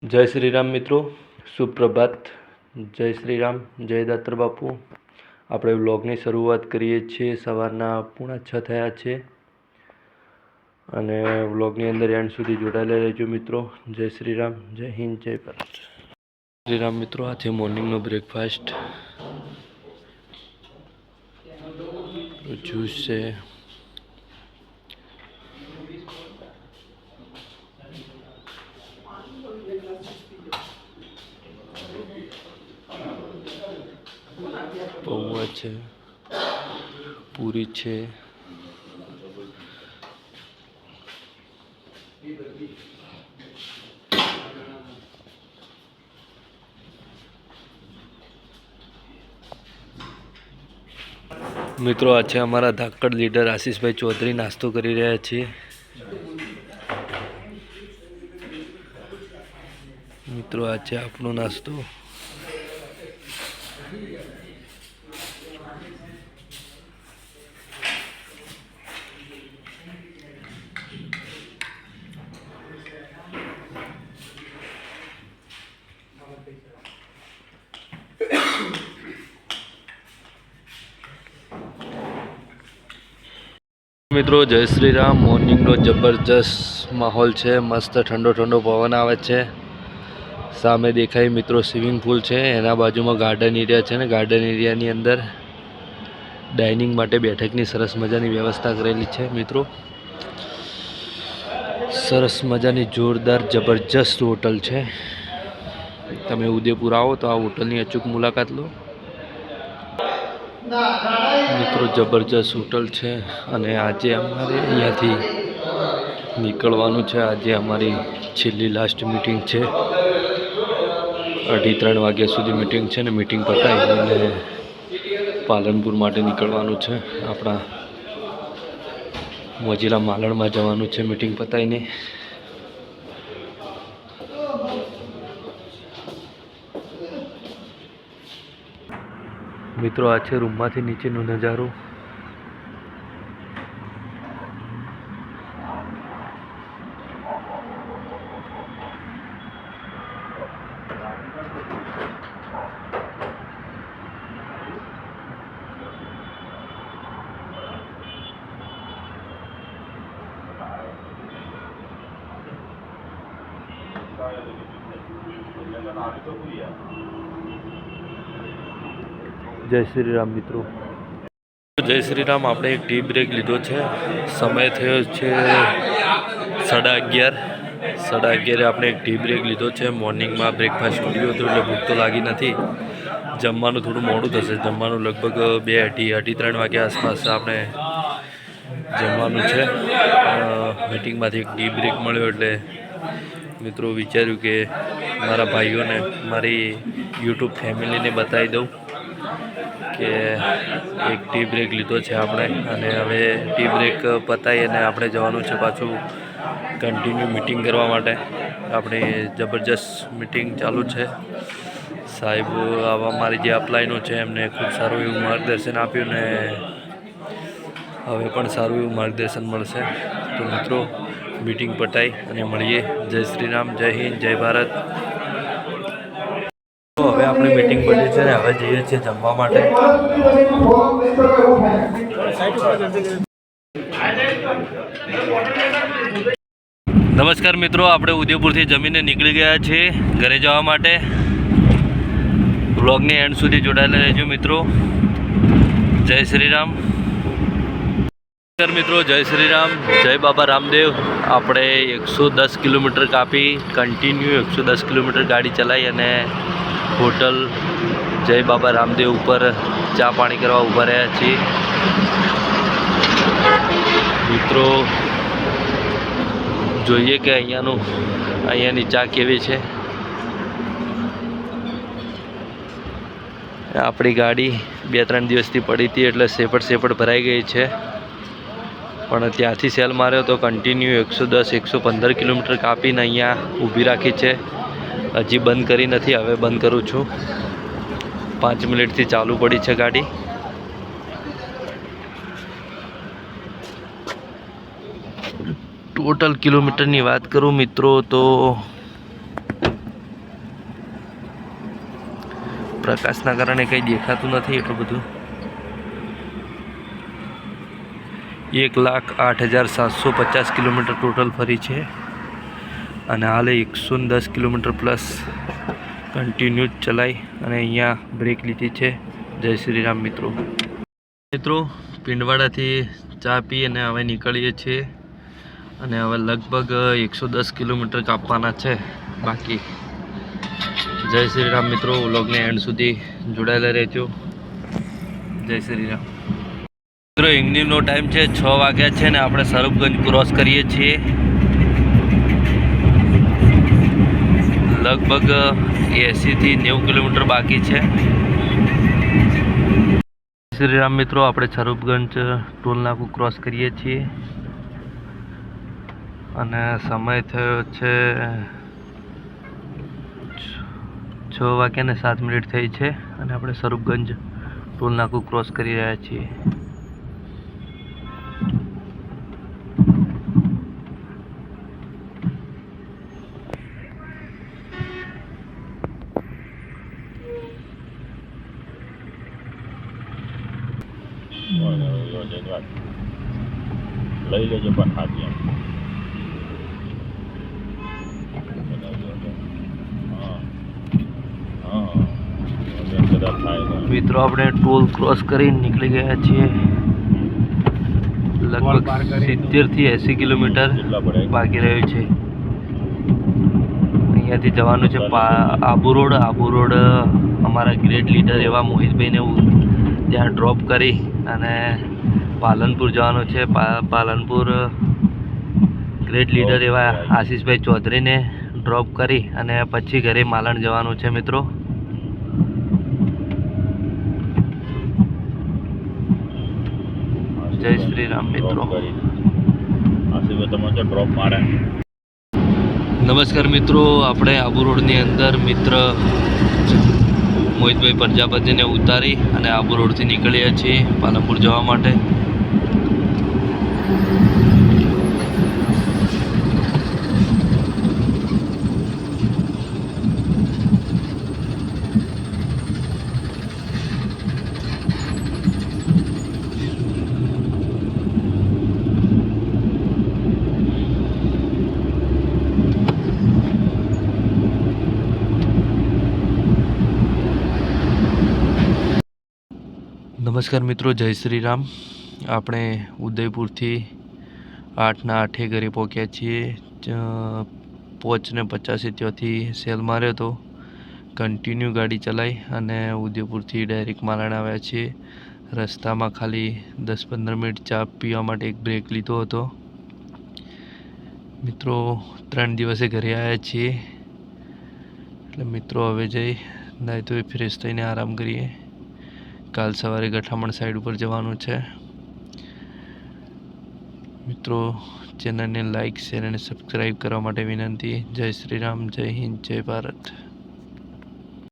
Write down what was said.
જય શ્રી રામ મિત્રો, સુપ્રભાત. જય શ્રી રામ, જય દાતર બાપુ. આપણે વ્લોગની શરૂઆત કરીએ છીએ. સવારના 6:45 થયા છે અને વ્લોગની અંદર એન્ડ સુધી જોડાયેલા રહેજો મિત્રો. જય શ્રી રામ, જય હિન્દ, જય ભારત. શ્રી રામ મિત્રો, આ છે મોર્નિંગનો બ્રેકફાસ્ટ. જ્યુસ છે, પૌવા છે, પૂરી છે, મિત્રો આ છે અમારા ધાકડ લીડર આશીષભાઈ ચૌધરી. નાસ્તો કરી રહ્યા છીએ મિત્રો. આ છે આપણો નાસ્તો. મિત્રો જય શ્રી રામ. મોર્નિંગનો જબરજસ્ત માહોલ છે. મસ્ત ઠંડો ઠંડો પવન આવે છે. સામે દેખાય મિત્રો સ્વિમિંગ પુલ છે, એના બાજુમાં ગાર્ડન એરિયા છે ને ગાર્ડન એરિયાની અંદર ડાઇનિંગ માટે બેઠકની સરસ મજાની વ્યવસ્થા કરેલી છે મિત્રો. સરસ મજાની જોરદાર જબરજસ્ત હોટલ છે. તમે ઉદયપુર આવો તો આ હોટલની અચૂક મુલાકાત લો મિત્રો. જબરજસ્ત હોટલ છે અને આજે અમારે અહીંયાથી નીકળવાનું છે. આજે અમારી છેલ્લી લાસ્ટ મિટિંગ છે. 2:30 વાગ્યા સુધી મિટિંગ છે ને મિટિંગ પતાવીને પાલનપુર માટે નીકળવાનું છે. આપણા મોજીલા માલણમાં જવાનું છે મિટિંગ પતાવીને. મિત્રો આ છે રૂમમાંથી નીચેનો નજારો. જય શ્રી રામ મિત્રો. જય શ્રી રામ. આપણે એક ટી બ્રેક લીધો છે. સમય થયો છે 11:30. 11:30 આપણે એક ટી બ્રેક લીધો છે. મોર્નિંગમાં બ્રેકફાસ્ટ કર્યો હતો એટલે ભૂખ તો લાગી નથી. જમવાનું થોડું મોડું થશે. જમવાનું લગભગ 2:30 વાગ્યા આસપાસ આપણે જમવાનું છે. મિટિંગમાંથી એક ટી બ્રેક મળ્યો એટલે મિત્રો વિચાર્યું કે મારા ભાઈઓને, મારી યુટ્યુબ ફેમિલીને બતાવી દઉં કે એક ટી બ્રેક લીધો છે આપણે. અને હવે ટી બ્રેક પતાવી અને આપણે જવાનું છે પાછું કન્ટિન્યુ મિટિંગ કરવા માટે. આપણી જબરજસ્ત મિટિંગ ચાલુ છે. સાહેબ આવા મારી જે અપલાઈનો છે એમને ખૂબ સારું એવું માર્ગદર્શન આપ્યું ને હવે પણ સારું એવું માર્ગદર્શન મળશે. તો મિત્રો મિટિંગ પતાવી અને મળીએ. જય શ્રી રામ, જય હિન્દ, જય ભારત. હવે આપણે મીટિંગ પતી છે ને હવે જઈએ છીએ જમવા માટે. નમસ્કાર મિત્રો, આપણે ઉદયપુરથી જમીને નીકળી ગયા છીએ ઘરે જવા માટે. વ્લોગની એન્ડ સુધી જોડાયેલા રહેજો મિત્રો. જય શ્રી રામ મિત્રો. જય શ્રી રામ, જય બાબા રામદેવ. આપણે 110 કિલોમીટર કાપી કન્ટિન્યુ 110 કિલોમીટર ગાડી ચલાવી અને હોટલ જય બાબા રામદેવ ઉપર ચા પાણી કરવા ઊભા રહ્યા છીએ મિત્રો. જોઈએ કે અહીંયાની ચા કેવી છે. આપણી ગાડી 2-3 દિવસથી પડી હતી એટલે સેપટ ભરાઈ ગઈ છે. પણ ત્યાંથી સેલ માર્યો તો કન્ટિન્યુ 110-115 કિલોમીટર કાપીને અહીંયા ઊભી રાખી છે. હજી બંધ કરી નથી. હવે બંધ કરું છું. 5 મિનિટથી ચાલુ પડી છે ગાડી. ટોટલ કિલોમીટરની વાત કરું મિત્રો તો પ્રકાશના કારણે કંઈ દેખાતું નથી એટલું બધું. 1,08,750 કિલોમીટર ટોટલ ફરી છે અને હાલે 110 કિલોમીટર પ્લસ કન્ટિન્યુ ચલાવી અને અહીંયા બ્રેક લીધી છે. જય શ્રી રામ મિત્રો. પિંડવાડાથી ચા પી અને હવે નીકળીએ છીએ અને હવે લગભગ 110 કિલોમીટર કાપવાના છે બાકી. જય શ્રી રામ મિત્રો. વ્લોગને એન્ડ સુધી જોડાયેલા રહેજો. જય શ્રી રામ મિત્રો. ઇવનિંગનો ટાઈમ છે, 6 વાગ્યા છે ને આપણે સ્વરૂપગંજ ક્રોસ કરીએ છીએ. લગભગ 80 થી 90 કિલોમીટર બાકી છે. શ્રી રામ મિત્રો. આપણે સ્વરૂપગંજ ટોલ નાકું ક્રોસ કરીએ છીએ અને સમય થયો છે 6:07 થઈ છે અને આપણે સ્વરૂપગંજ ટોલ નાકું ક્રોસ કરી રહ્યા છીએ. લઈ લેજો પણ હાથી મિત્રો આપણે ટોલ ક્રોસ કરીને નીકળી ગયા છીએ. લગભગ 70 થી 80 કિલોમીટર બાકી રહ્યું છે. અહીંયાથી જવાનું છે આબુ રોડ. આબુ રોડ અમારા ગ્રેટ લીડર એવા મોહિતભાઈને ત્યાં ડ્રોપ કરી અને પાલનપુર જવાનું છે. પાલનપુર ગ્રેટ લીડર એવા આશીષભાઈ ચૌધરીને ડ્રોપ કરી અને પછી ઘરે માલણ જવાનું છે મિત્રો. જય શ્રી રામ મિત્રો. નમસ્કાર મિત્રો. આપણે આબુ રોડની અંદર મિત્ર મોહિતભાઈ પ્રજાપતિને ઉતારી અને આબુ રોડથી નીકળ્યા છીએ પાલનપુર જવા માટે. નમસ્કાર મિત્રો. જય શ્રી રામ. આપણે ઉદયપુરથી 8:08 ઘરે પહોંચ્યા છીએ. 5:50 ત્યાંથી સેલ માર્યો હતો. કન્ટિન્યુ ગાડી ચલાવી અને ઉદયપુરથી ડાયરેક્ટ માલણ આવ્યા છીએ. રસ્તામાં ખાલી 10-15 મિનિટ ચા પીવા માટે એક બ્રેક લીધો હતો. મિત્રો 3 દિવસે ઘરે આવ્યા છીએ એટલે મિત્રો હવે જઈ નાહી ધોઈ ફ્રેશ થઈને આરામ કરીએ. કાલ સવારે ગઠામણ સાઈડ ઉપર જવાનું છે. મિત્રો ચેનલને લાઈક, શેર અને સબસ્ક્રાઈબ કરવા માટે વિનંતી. જય શ્રી રામ. જય હિન્દ. જય ભારત.